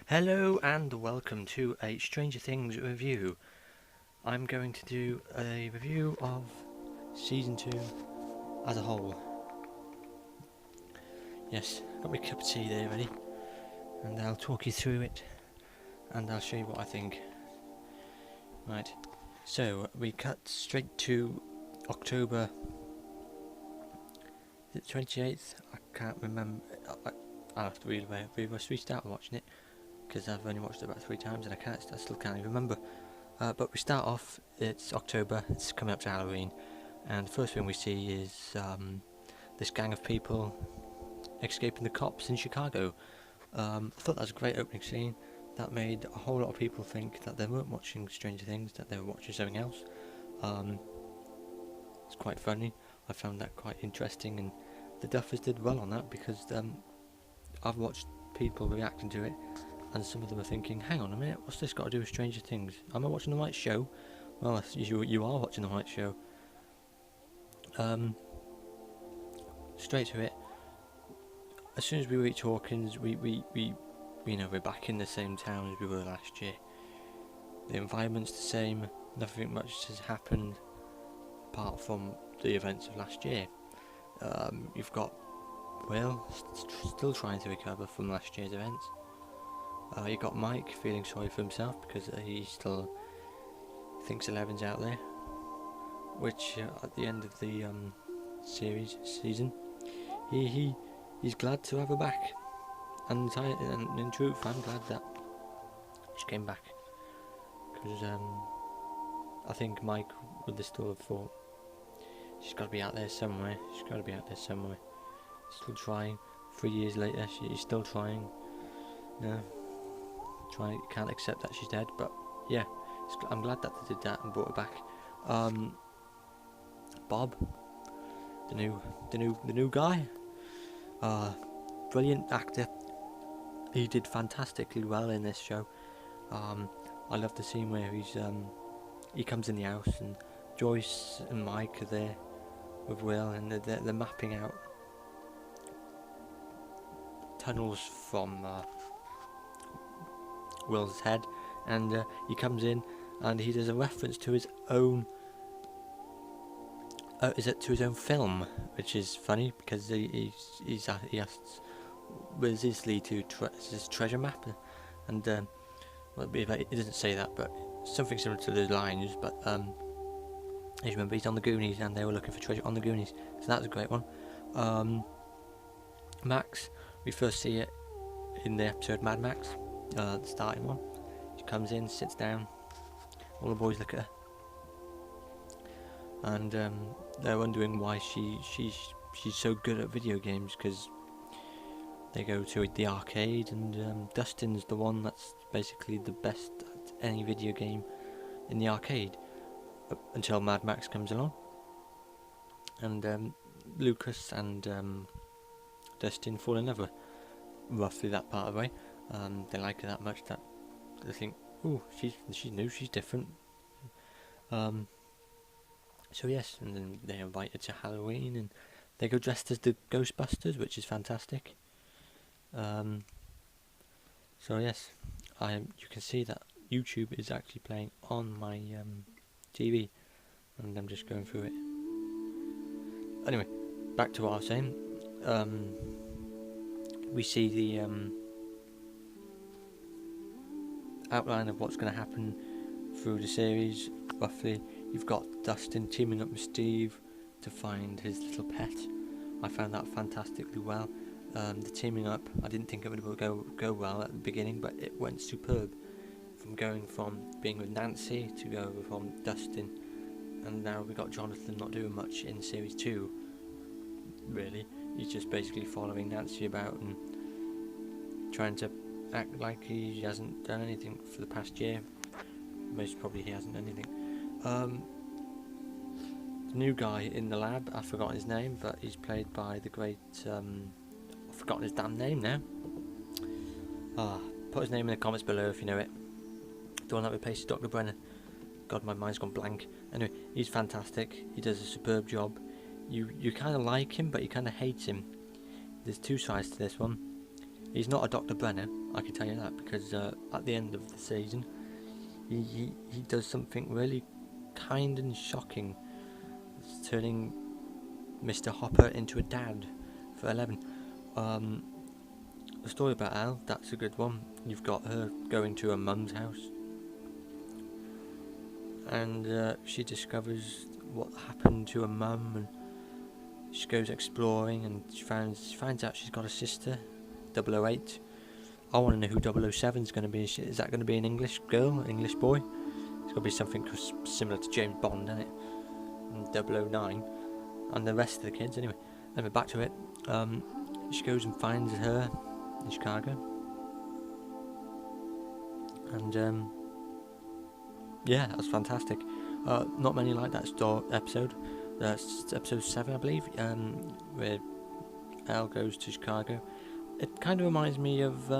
Hello and welcome to a Stranger Things review. I'm going to do a review of Season 2 as a whole. Yes, got my cup of tea there ready, and I'll talk you through it, and I'll show you what I think. Right, so we cut straight to October, is it 28th? I can't remember. I'll have to restart watching it, because I've only watched it about 3 times and I still can't even remember. But we start off, it's October, it's coming up to Halloween, and the first thing we see is this gang of people escaping the cops in Chicago. I thought that was a great opening scene. That made a whole lot of people think that they weren't watching Stranger Things, that they were watching something else. It's quite funny. I found that quite interesting, and the Duffers did well on that, because I've watched people reacting to it, and some of them are thinking, hang on a minute, what's this got to do with Stranger Things? Am I watching the right show? Well, you are watching the right show. Straight to it. As soon as we reach Hawkins, we know we're back in the same town as we were last year. The environment's the same, nothing much has happened apart from the events of last year. You've got Will still trying to recover from last year's events. You got Mike feeling sorry for himself because he still thinks Eleven's out there, which at the end of the season, he's glad to have her back, and in truth, I'm glad that she came back, because I think Mike would still have thought she's got to be out there somewhere. Still trying. 3 years later, she's still trying. No. Can't accept that she's dead, but yeah, I'm glad that they did that and brought her back. Bob, the new guy, brilliant actor. He did fantastically well in this show. I love the scene where he comes in the house and Joyce and Mike are there with Will, and they're mapping out tunnels from Will's head, and he comes in and he does a reference to his own film, which is funny because he asks where's Isley to his treasure map, and well, it doesn't say that, but something similar to those lines. But you remember he's on the Goonies, and they were looking for treasure on the Goonies, so that was a great one. Max, we first see it in the episode Mad Max. The starting one. She comes in, sits down, all the boys look at her, and they're wondering why she's so good at video games, because they go to the arcade, and Dustin's the one that's basically the best at any video game in the arcade, until Mad Max comes along, and Lucas and Dustin fall in love with roughly that part of the way. They like her that much that they think, oh, she's new, she's different. So yes, and then they invite her to Halloween, and they go dressed as the Ghostbusters, which is fantastic. So yes, you can see that YouTube is actually playing on my TV, and I'm just going through it. Anyway, back to what I was saying. We see the outline of what's going to happen through the series. Roughly, you've got Dustin teaming up with Steve to find his little pet. I found that fantastically well. The teaming up, I didn't think it would go well at the beginning, but it went superb. From going from being with Nancy to go from Dustin, and now we got Jonathan not doing much in series 2. Really, he's just basically following Nancy about and trying to act like he hasn't done anything for the past year. Most probably he hasn't done anything. The new guy in the lab, I've forgotten his name, but he's played by the great I've forgotten his damn name now. Put his name in the comments below if you know it. The one that replaces Dr. Brennan. God, my mind's gone blank. Anyway, he's fantastic. He does a superb job. You kind of like him, but you kind of hate him. There's two sides to this one. He's not a Dr. Brenner, I can tell you that, because at the end of the season, he does something really kind and shocking. It's turning Mr. Hopper into a dad for 11. The story about Elle, that's a good one. You've got her going to her mum's house, and she discovers what happened to her mum, and she goes exploring, and she finds out she's got a sister, 008. I want to know who 007 is going to be. Is that going to be an English girl, an English boy? It's going to be something similar to James Bond, isn't it? And 009, and the rest of the kids. Anyway, back to it. She goes and finds her in Chicago, and yeah, that's fantastic. Not many like that episode. That's episode 7, I believe, where Elle goes to Chicago. It kind of reminds me of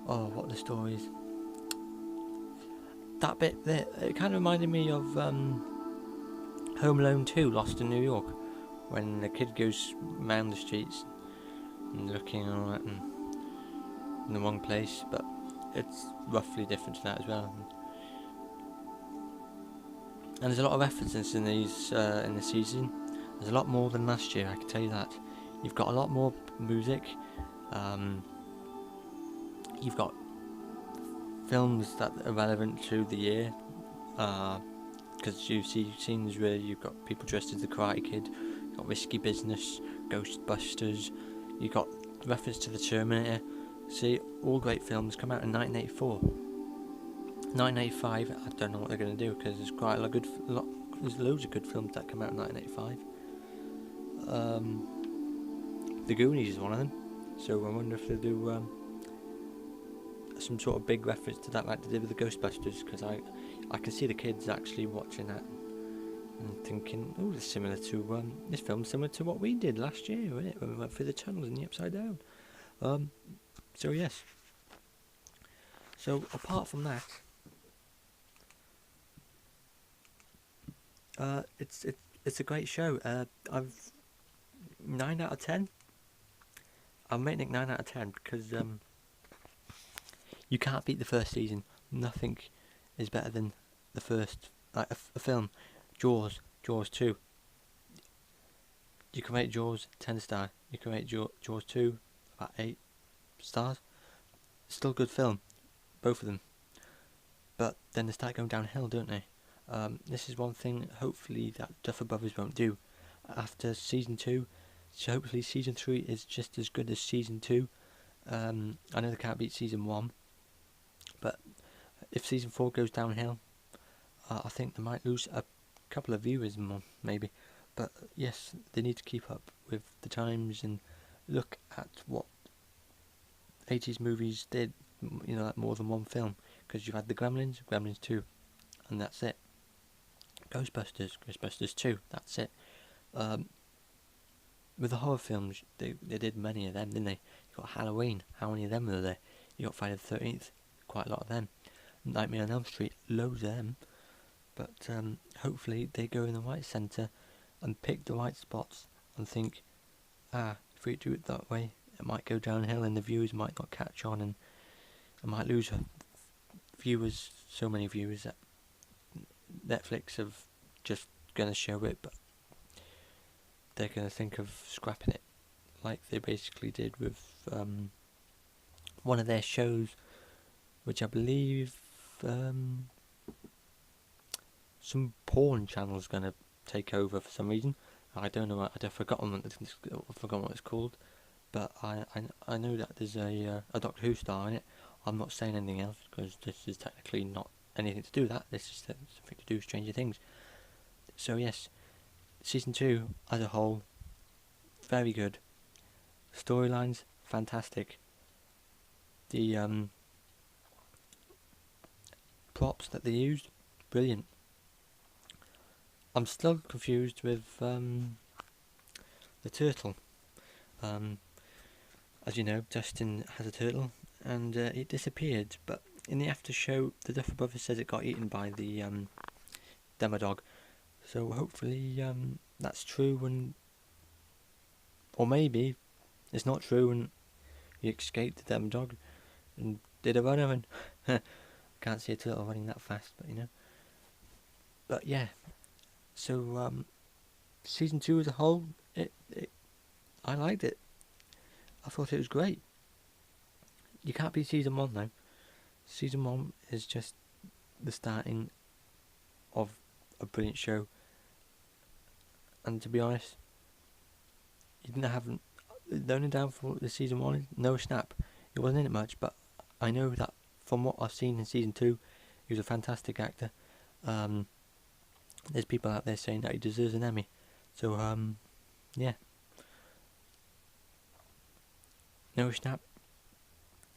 what the story is. That bit there, it kind of reminded me of Home Alone 2, Lost in New York, when the kid goes round the streets and looking and all that, and in the wrong place, but it's roughly different to that as well. And there's a lot of references in these in the season. There's a lot more than last year, I can tell you that. You've got a lot more music. You've got films that are relevant to the year, because you see scenes where you've got people dressed as the Karate Kid, you've got Risky Business, Ghostbusters, you've got reference to the Terminator. See, all great films come out in 1984. 1985, I don't know what they're going to do, because there's quite a good there's loads of good films that come out in 1985. The Goonies is one of them, so I wonder if they'll do some sort of big reference to that, like they did with the Ghostbusters, because I can see the kids actually watching that and thinking, oh, it's similar to this film's similar to what we did last year, wasn't it, when we went through the tunnels in the Upside Down. So yes. So apart from that, it's a great show. I've 9 out of 10. I'm rating it 9 out of 10 because you can't beat the first season. Nothing is better than the first. Like a film, Jaws 2. You can rate Jaws 10 star. You can rate Jaws 2 about 8 stars. Still a good film, both of them. But then they start going downhill, don't they? This is one thing, hopefully, that Duffer Brothers won't do. After season 2, so hopefully season 3 is just as good as season 2. I know they can't beat season 1, but if season 4 goes downhill, I think they might lose a couple of viewers more, maybe. But yes, they need to keep up with the times and look at what 80s movies did, like more than one film. Because you've had the Gremlins 2, and that's it. Ghostbusters 2, that's it. With the horror films, they did many of them, didn't they? You got Halloween, how many of them were there? You got Friday the 13th, quite a lot of them. Nightmare on Elm Street, loads of them. But hopefully they go in the right centre and pick the right spots and think, if we do it that way, it might go downhill and the viewers might not catch on, and I might lose viewers, so many viewers that Netflix have just going to show it, but they're going to think of scrapping it, like they basically did with one of their shows, which I believe some porn channel's going to take over for some reason. I don't know. I've forgotten what it's called, but I know that there's a Doctor Who star in it. I'm not saying anything else because this is technically not anything to do with that. This is something to do with Stranger Things. So yes, season 2 as a whole, very good. Storylines, fantastic. The props that they used, brilliant. I'm still confused with the turtle. As you know, Dustin has a turtle, and it disappeared. But in the after show, the Duffer Brothers says it got eaten by the Demodog. So hopefully that's true, or maybe It's not true, and he escaped the damn dog and did a runner, and can't see a turtle running that fast, but you know. But yeah, so season 2 as a whole, I liked it. I thought it was great. You can't beat season 1 though. Season 1 is just the starting of a brilliant show. And to be honest, you didn't have the only downfall with season 1 is Noah Schnapp. He wasn't in it much, but I know that from what I've seen in season 2, he was a fantastic actor. There's people out there saying that he deserves an Emmy. So yeah. Noah Schnapp,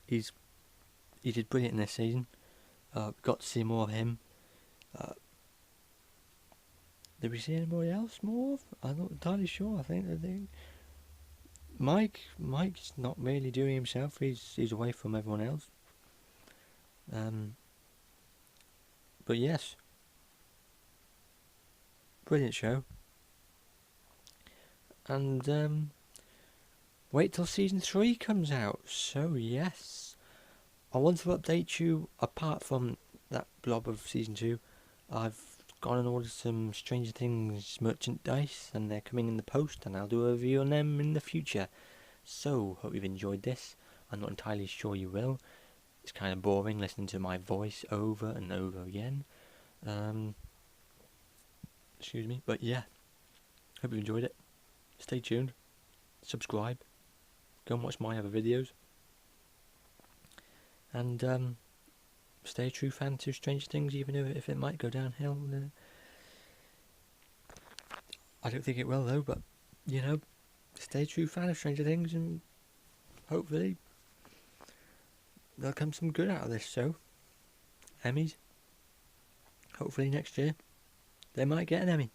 he did brilliant in this season. Got to see more of him. Did we see anybody else more of? I'm not entirely sure. I think Mike's not really doing himself. He's away from everyone else. But yes, brilliant show. And wait till season 3 comes out. So yes, I want to update you. Apart from that blob of season 2, I've gone and ordered some Stranger Things merchandise, and they're coming in the post, and I'll do a review on them in the future. So hope you've enjoyed this. I'm not entirely sure you will. It's kind of boring listening to my voice over and over again. Excuse me, but yeah, hope you enjoyed it. Stay tuned, subscribe, go and watch my other videos, and stay a true fan to Stranger Things, even if it might go downhill. I don't think it will though, but you know, stay a true fan of Stranger Things, and hopefully there'll come some good out of this show. Emmys. Hopefully next year they might get an Emmy.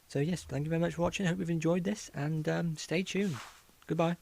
So yes, thank you very much for watching. I hope you've enjoyed this, and stay tuned. Goodbye.